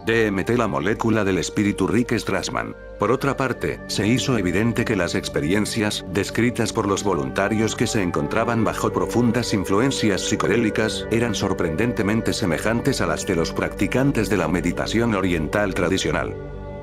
DMT, la molécula del espíritu Rick Strassman. Por otra parte, se hizo evidente que las experiencias descritas por los voluntarios que se encontraban bajo profundas influencias psicodélicas eran sorprendentemente semejantes a las de los practicantes de la meditación oriental tradicional.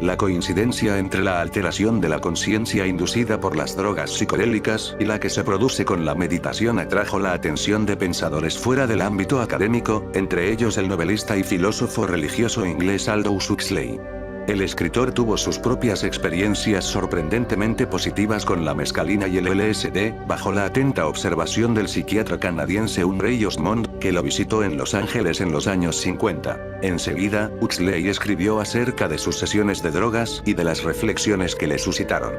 La coincidencia entre la alteración de la conciencia inducida por las drogas psicodélicas y la que se produce con la meditación atrajo la atención de pensadores fuera del ámbito académico, entre ellos el novelista y filósofo religioso inglés Aldous Huxley. El escritor tuvo sus propias experiencias sorprendentemente positivas con la mescalina y el LSD, bajo la atenta observación del psiquiatra canadiense Hunray Osmond, que lo visitó en Los Ángeles en los años 50. Enseguida, Huxley escribió acerca de sus sesiones de drogas y de las reflexiones que le suscitaron.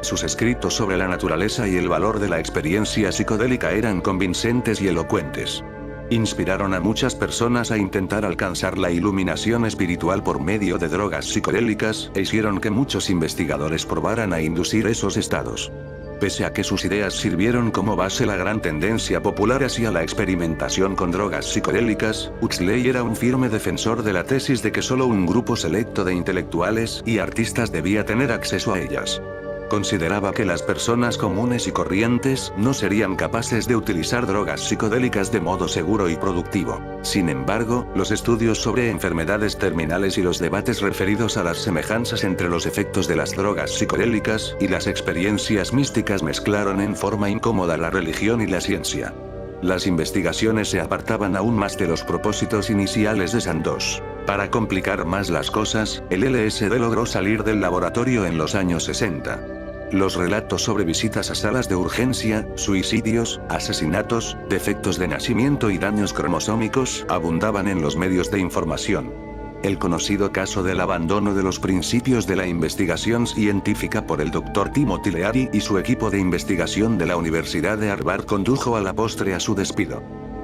Sus escritos sobre la naturaleza y el valor de la experiencia psicodélica eran convincentes y elocuentes. Inspiraron a muchas personas a intentar alcanzar la iluminación espiritual por medio de drogas psicodélicas, e hicieron que muchos investigadores probaran a inducir esos estados. Pese a que sus ideas sirvieron como base la gran tendencia popular hacia la experimentación con drogas psicodélicas, Huxley era un firme defensor de la tesis de que solo un grupo selecto de intelectuales y artistas debía tener acceso a ellas. Consideraba que las personas comunes y corrientes no serían capaces de utilizar drogas psicodélicas de modo seguro y productivo. Sin embargo, los estudios sobre enfermedades terminales y los debates referidos a las semejanzas entre los efectos de las drogas psicodélicas y las experiencias místicas mezclaron en forma incómoda la religión y la ciencia. Las investigaciones se apartaban aún más de los propósitos iniciales de Sandoz. Para complicar más las cosas, el LSD logró salir del laboratorio en los años 60. Los relatos sobre visitas a salas de urgencia, suicidios, asesinatos, defectos de nacimiento y daños cromosómicos abundaban en los medios de información. El conocido caso del abandono de los principios de la investigación científica por el Dr. Timothy Leary y su equipo de investigación de la Universidad de Harvard condujo a la postre a su despido.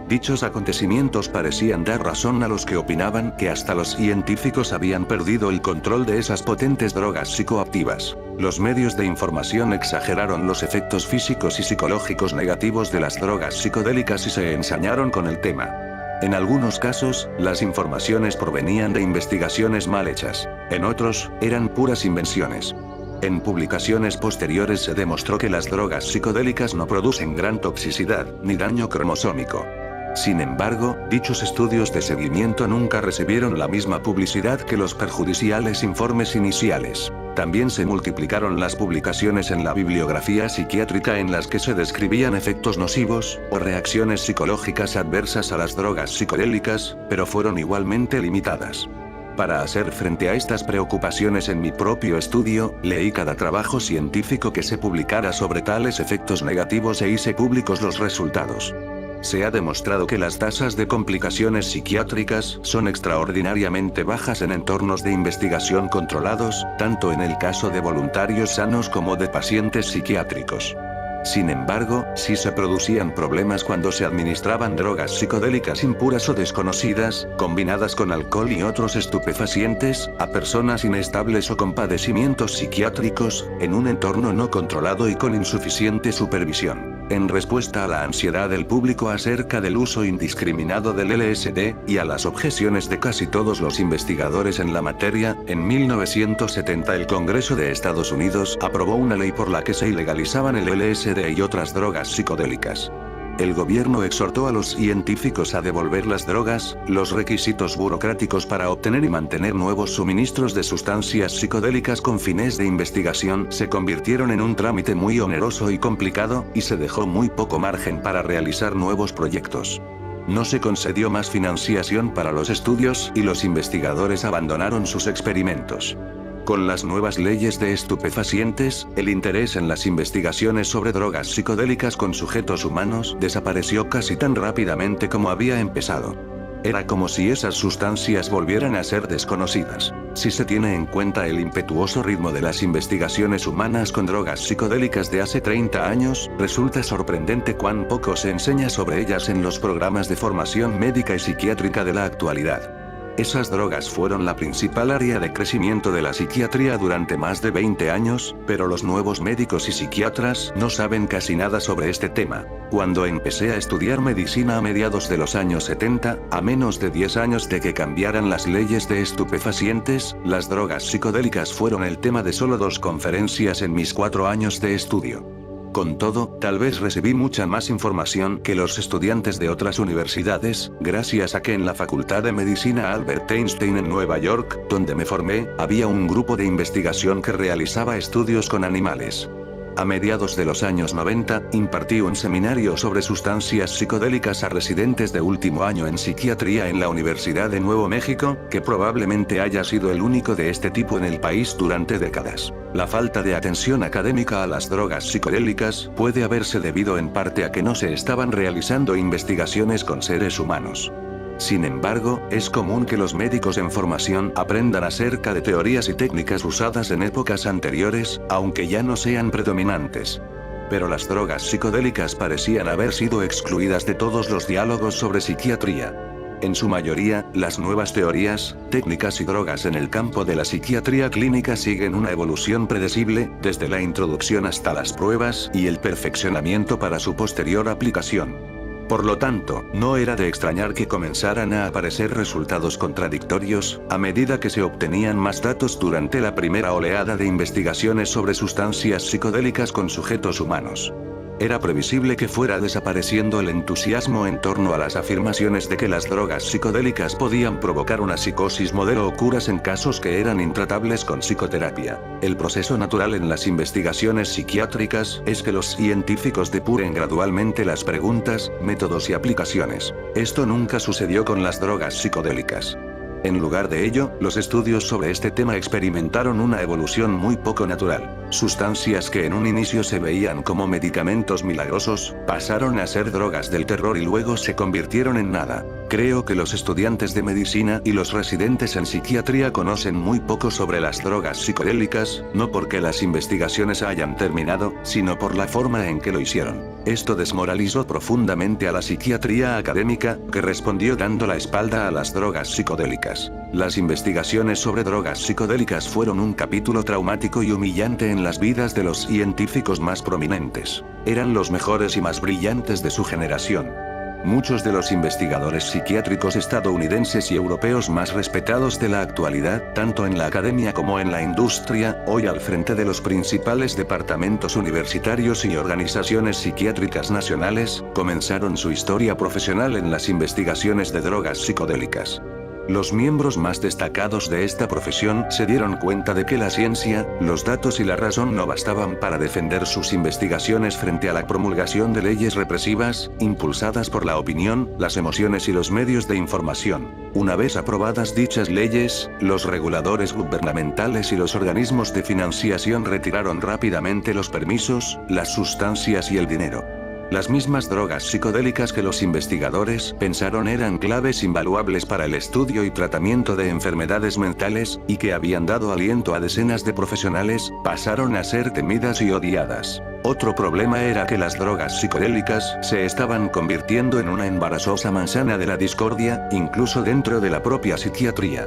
Dichos acontecimientos parecían dar razón a los que opinaban que hasta los científicos habían perdido el control de esas potentes drogas psicoactivas. Los medios de información exageraron los efectos físicos y psicológicos negativos de las drogas psicodélicas y se ensañaron con el tema. En algunos casos, las informaciones provenían de investigaciones mal hechas. En otros, eran puras invenciones. En publicaciones posteriores se demostró que las drogas psicodélicas no producen gran toxicidad, ni daño cromosómico. Sin embargo, dichos estudios de seguimiento nunca recibieron la misma publicidad que los perjudiciales informes iniciales. También se multiplicaron las publicaciones en la bibliografía psiquiátrica en las que se describían efectos nocivos, o reacciones psicológicas adversas a las drogas psicodélicas, pero fueron igualmente limitadas. Para hacer frente a estas preocupaciones en mi propio estudio, leí cada trabajo científico que se publicara sobre tales efectos negativos e hice públicos los resultados. Se ha demostrado que las tasas de complicaciones psiquiátricas son extraordinariamente bajas en entornos de investigación controlados, tanto en el caso de voluntarios sanos como de pacientes psiquiátricos. Sin embargo, sí se producían problemas cuando se administraban drogas psicodélicas impuras o desconocidas, combinadas con alcohol y otros estupefacientes, a personas inestables o con padecimientos psiquiátricos, en un entorno no controlado y con insuficiente supervisión. En respuesta a la ansiedad del público acerca del uso indiscriminado del LSD, y a las objeciones de casi todos los investigadores en la materia, en 1970 el Congreso de Estados Unidos aprobó una ley por la que se ilegalizaban el LSD y otras drogas psicodélicas. El gobierno exhortó a los científicos a devolver las drogas, los requisitos burocráticos para obtener y mantener nuevos suministros de sustancias psicodélicas con fines de investigación se convirtieron en un trámite muy oneroso y complicado, y se dejó muy poco margen para realizar nuevos proyectos. No se concedió más financiación para los estudios y los investigadores abandonaron sus experimentos. Con las nuevas leyes de estupefacientes, el interés en las investigaciones sobre drogas psicodélicas con sujetos humanos desapareció casi tan rápidamente como había empezado. Era como si esas sustancias volvieran a ser desconocidas. Si se tiene en cuenta el impetuoso ritmo de las investigaciones humanas con drogas psicodélicas de hace 30 años, resulta sorprendente cuán poco se enseña sobre ellas en los programas de formación médica y psiquiátrica de la actualidad. Esas drogas fueron la principal área de crecimiento de la psiquiatría durante más de 20 años, pero los nuevos médicos y psiquiatras no saben casi nada sobre este tema. Cuando empecé a estudiar medicina a mediados de los años 70, a menos de 10 años de que cambiaran las leyes de estupefacientes, las drogas psicodélicas fueron el tema de solo 2 conferencias en mis 4 años de estudio. Con todo, tal vez recibí mucha más información que los estudiantes de otras universidades, gracias a que en la Facultad de Medicina Albert Einstein en Nueva York, donde me formé, había un grupo de investigación que realizaba estudios con animales. A mediados de los años 90, impartí un seminario sobre sustancias psicodélicas a residentes de último año en psiquiatría en la Universidad de Nuevo México, que probablemente haya sido el único de este tipo en el país durante décadas. La falta de atención académica a las drogas psicodélicas puede haberse debido en parte a que no se estaban realizando investigaciones con seres humanos. Sin embargo, es común que los médicos en formación aprendan acerca de teorías y técnicas usadas en épocas anteriores, aunque ya no sean predominantes. Pero las drogas psicodélicas parecían haber sido excluidas de todos los diálogos sobre psiquiatría. En su mayoría, las nuevas teorías, técnicas y drogas en el campo de la psiquiatría clínica siguen una evolución predecible, desde la introducción hasta las pruebas y el perfeccionamiento para su posterior aplicación. Por lo tanto, no era de extrañar que comenzaran a aparecer resultados contradictorios, a medida que se obtenían más datos durante la primera oleada de investigaciones sobre sustancias psicodélicas con sujetos humanos. Era previsible que fuera desapareciendo el entusiasmo en torno a las afirmaciones de que las drogas psicodélicas podían provocar una psicosis modelo o curas en casos que eran intratables con psicoterapia. El proceso natural en las investigaciones psiquiátricas es que los científicos depuren gradualmente las preguntas, métodos y aplicaciones. Esto nunca sucedió con las drogas psicodélicas. En lugar de ello, los estudios sobre este tema experimentaron una evolución muy poco natural. Sustancias que en un inicio se veían como medicamentos milagrosos, pasaron a ser drogas del terror y luego se convirtieron en nada. Creo que los estudiantes de medicina y los residentes en psiquiatría conocen muy poco sobre las drogas psicodélicas, no porque las investigaciones hayan terminado, sino por la forma en que lo hicieron. Esto desmoralizó profundamente a la psiquiatría académica, que respondió dando la espalda a las drogas psicodélicas. Las investigaciones sobre drogas psicodélicas fueron un capítulo traumático y humillante en las vidas de los científicos más prominentes. Eran los mejores y más brillantes de su generación. Muchos de los investigadores psiquiátricos estadounidenses y europeos más respetados de la actualidad, tanto en la academia como en la industria, hoy al frente de los principales departamentos universitarios y organizaciones psiquiátricas nacionales, comenzaron su historia profesional en las investigaciones de drogas psicodélicas. Los miembros más destacados de esta profesión se dieron cuenta de que la ciencia, los datos y la razón no bastaban para defender sus investigaciones frente a la promulgación de leyes represivas, impulsadas por la opinión, las emociones y los medios de información. Una vez aprobadas dichas leyes, los reguladores gubernamentales y los organismos de financiación retiraron rápidamente los permisos, las sustancias y el dinero. Las mismas drogas psicodélicas que los investigadores pensaron eran claves invaluables para el estudio y tratamiento de enfermedades mentales, y que habían dado aliento a decenas de profesionales, pasaron a ser temidas y odiadas. Otro problema era que las drogas psicodélicas se estaban convirtiendo en una embarazosa manzana de la discordia, incluso dentro de la propia psiquiatría.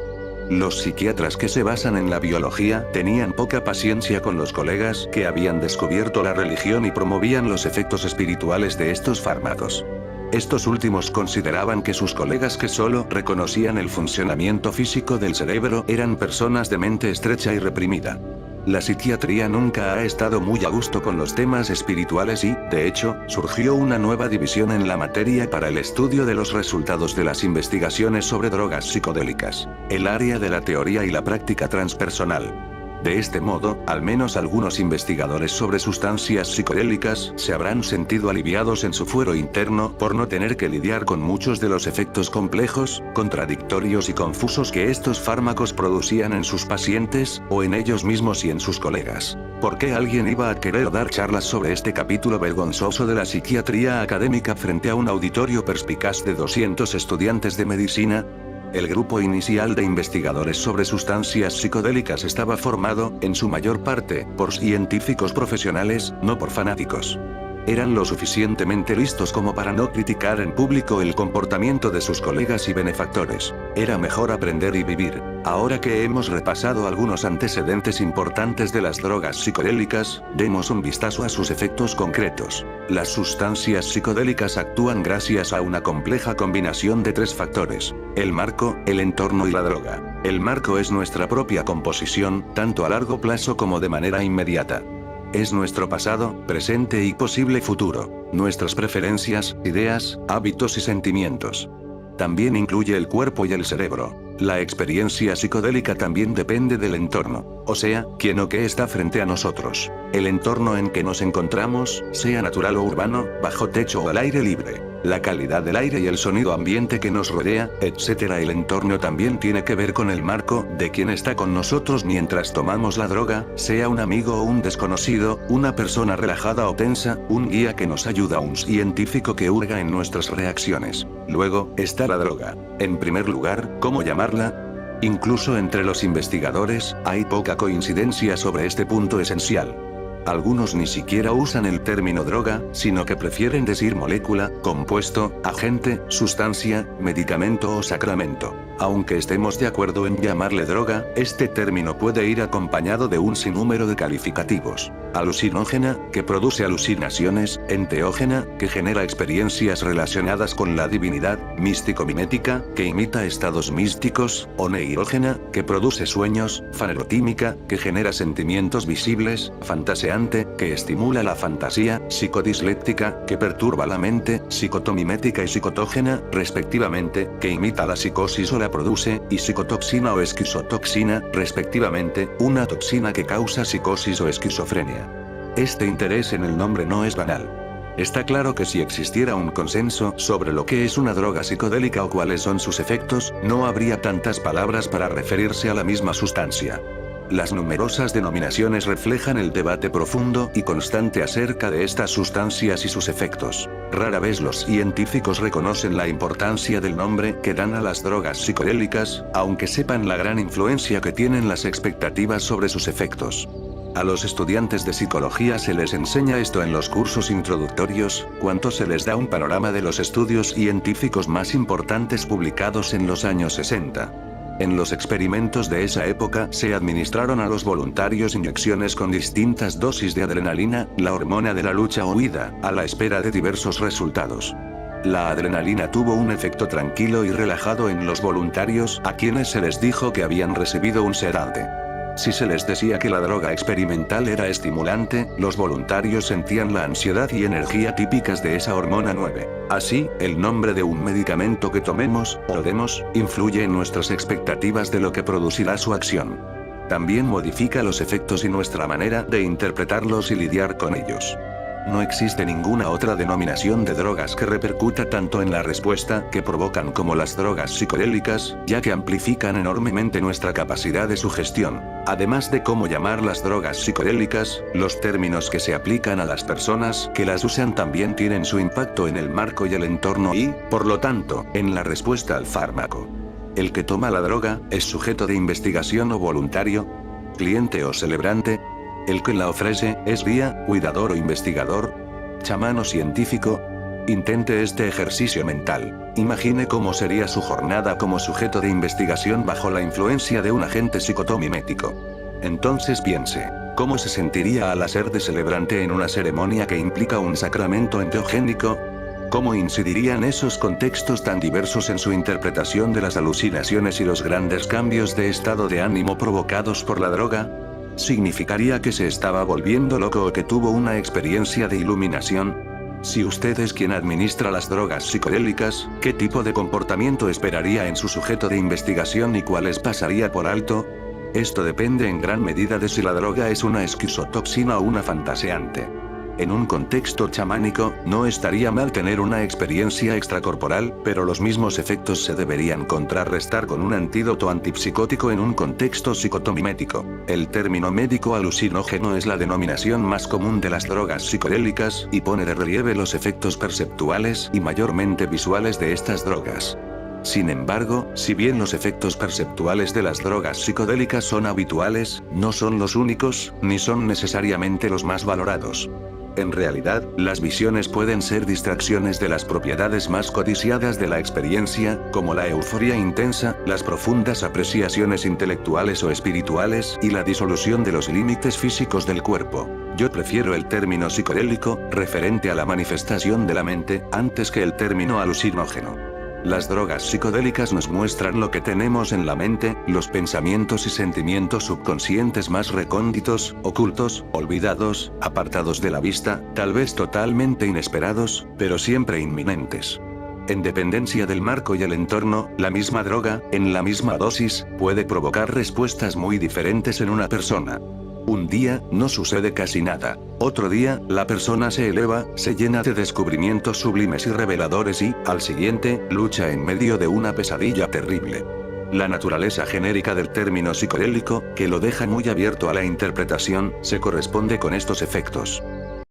Los psiquiatras que se basan en la biología tenían poca paciencia con los colegas que habían descubierto la religión y promovían los efectos espirituales de estos fármacos. Estos últimos consideraban que sus colegas que solo reconocían el funcionamiento físico del cerebro eran personas de mente estrecha y reprimida. La psiquiatría nunca ha estado muy a gusto con los temas espirituales y, de hecho, surgió una nueva división en la materia para el estudio de los resultados de las investigaciones sobre drogas psicodélicas, el área de la teoría y la práctica transpersonal. De este modo, al menos algunos investigadores sobre sustancias psicodélicas se habrán sentido aliviados en su fuero interno por no tener que lidiar con muchos de los efectos complejos, contradictorios y confusos que estos fármacos producían en sus pacientes, o en ellos mismos y en sus colegas. ¿Por qué alguien iba a querer dar charlas sobre este capítulo vergonzoso de la psiquiatría académica frente a un auditorio perspicaz de 200 estudiantes de medicina? El grupo inicial de investigadores sobre sustancias psicodélicas estaba formado, en su mayor parte, por científicos profesionales, no por fanáticos. Eran lo suficientemente listos como para no criticar en público el comportamiento de sus colegas y benefactores. Era mejor aprender y vivir. Ahora que hemos repasado algunos antecedentes importantes de las drogas psicodélicas, demos un vistazo a sus efectos concretos. Las sustancias psicodélicas actúan gracias a una compleja combinación de tres factores: el marco, el entorno y la droga. El marco es nuestra propia composición, tanto a largo plazo como de manera inmediata. Es nuestro pasado, presente y posible futuro, nuestras preferencias, ideas, hábitos y sentimientos. También incluye el cuerpo y el cerebro. La experiencia psicodélica también depende del entorno, o sea, quién o qué está frente a nosotros. El entorno en que nos encontramos, sea natural o urbano, bajo techo o al aire libre. La calidad del aire y el sonido ambiente que nos rodea, etc. El entorno también tiene que ver con el marco de quien está con nosotros mientras tomamos la droga, sea un amigo o un desconocido, una persona relajada o tensa, un guía que nos ayuda o un científico que hurga en nuestras reacciones. Luego, está la droga. En primer lugar, ¿cómo llamarla? Incluso entre los investigadores, hay poca coincidencia sobre este punto esencial. Algunos ni siquiera usan el término droga, sino que prefieren decir molécula, compuesto, agente, sustancia, medicamento o sacramento. Aunque estemos de acuerdo en llamarle droga, este término puede ir acompañado de un sinnúmero de calificativos. Alucinógena, que produce alucinaciones; enteógena, que genera experiencias relacionadas con la divinidad; místico-mimética, que imita estados místicos; o neirógena, que produce sueños; fanerotímica, que genera sentimientos visibles; fantaseante, que estimula la fantasía; psicodisléptica, que perturba la mente; psicotomimética y psicotógena, respectivamente, que imita la psicosis o la produce; y psicotoxina o esquizotoxina, respectivamente, una toxina que causa psicosis o esquizofrenia. Este interés en el nombre no es banal. Está claro que si existiera un consenso sobre lo que es una droga psicodélica o cuáles son sus efectos, no habría tantas palabras para referirse a la misma sustancia. Las numerosas denominaciones reflejan el debate profundo y constante acerca de estas sustancias y sus efectos. Rara vez los científicos reconocen la importancia del nombre que dan a las drogas psicodélicas, aunque sepan la gran influencia que tienen las expectativas sobre sus efectos. A los estudiantes de psicología se les enseña esto en los cursos introductorios, cuando se les da un panorama de los estudios científicos más importantes publicados en los años 60. En los experimentos de esa época se administraron a los voluntarios inyecciones con distintas dosis de adrenalina, la hormona de la lucha o huida, a la espera de diversos resultados. La adrenalina tuvo un efecto tranquilo y relajado en los voluntarios, a quienes se les dijo que habían recibido un sedante. Si se les decía que la droga experimental era estimulante, los voluntarios sentían la ansiedad y energía típicas de esa hormona 9. Así, el nombre de un medicamento que tomemos, o demos, influye en nuestras expectativas de lo que producirá su acción. También modifica los efectos y nuestra manera de interpretarlos y lidiar con ellos. No existe ninguna otra denominación de drogas que repercuta tanto en la respuesta que provocan como las drogas psicodélicas, ya que amplifican enormemente nuestra capacidad de sugestión. Además de cómo llamar las drogas psicodélicas, los términos que se aplican a las personas que las usan también tienen su impacto en el marco y el entorno y, por lo tanto, en la respuesta al fármaco. El que toma la droga es sujeto de investigación o voluntario, cliente o celebrante. El que la ofrece es guía, cuidador o investigador, chamán o científico. Intente este ejercicio mental. Imagine cómo sería su jornada como sujeto de investigación bajo la influencia de un agente psicotomimético. Entonces piense, ¿cómo se sentiría al hacer de celebrante en una ceremonia que implica un sacramento enteogénico? ¿Cómo incidirían esos contextos tan diversos en su interpretación de las alucinaciones y los grandes cambios de estado de ánimo provocados por la droga? ¿Significaría que se estaba volviendo loco o que tuvo una experiencia de iluminación? Si usted es quien administra las drogas psicodélicas, ¿qué tipo de comportamiento esperaría en su sujeto de investigación y cuáles pasaría por alto? Esto depende en gran medida de si la droga es una esquizotoxina o una fantaseante. En un contexto chamánico, no estaría mal tener una experiencia extracorporal, pero los mismos efectos se deberían contrarrestar con un antídoto antipsicótico en un contexto psicotomimético. El término médico alucinógeno es la denominación más común de las drogas psicodélicas, y pone de relieve los efectos perceptuales y mayormente visuales de estas drogas. Sin embargo, si bien los efectos perceptuales de las drogas psicodélicas son habituales, no son los únicos, ni son necesariamente los más valorados. En realidad, las visiones pueden ser distracciones de las propiedades más codiciadas de la experiencia, como la euforia intensa, las profundas apreciaciones intelectuales o espirituales, y la disolución de los límites físicos del cuerpo. Yo prefiero el término psicodélico, referente a la manifestación de la mente, antes que el término alucinógeno. Las drogas psicodélicas nos muestran lo que tenemos en la mente, los pensamientos y sentimientos subconscientes más recónditos, ocultos, olvidados, apartados de la vista, tal vez totalmente inesperados, pero siempre inminentes. En dependencia del marco y el entorno, la misma droga, en la misma dosis, puede provocar respuestas muy diferentes en una persona. Un día, no sucede casi nada. Otro día, la persona se eleva, se llena de descubrimientos sublimes y reveladores y, al siguiente, lucha en medio de una pesadilla terrible. La naturaleza genérica del término psicodélico, que lo deja muy abierto a la interpretación, se corresponde con estos efectos.